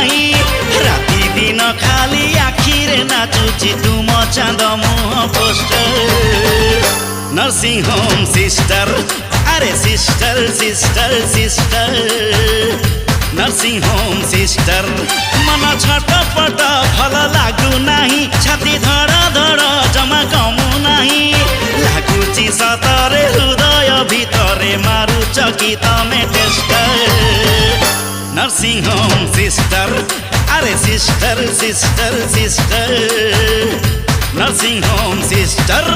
ନାହିଁ ରାତି ଦିନ ଖାଲି ଆଖିରେ ନାଚୁଛି ତୁମ ଚାନ୍ଦ ମୁହଁ ପୋଷ୍ଟର ନର୍ସିଂ ହୋମ୍ ସିଷ୍ଟର ଆରେ sister sister sister nursing home sister मन छटपट भल लागु नाही छाती धड़ धड़ जमा कमु नाही लागुची सतरे हृदय भितरे मारुच कि तमे टेस्टर नर्सिंग होम सिस्टर अरे sister sister sister nursing home sister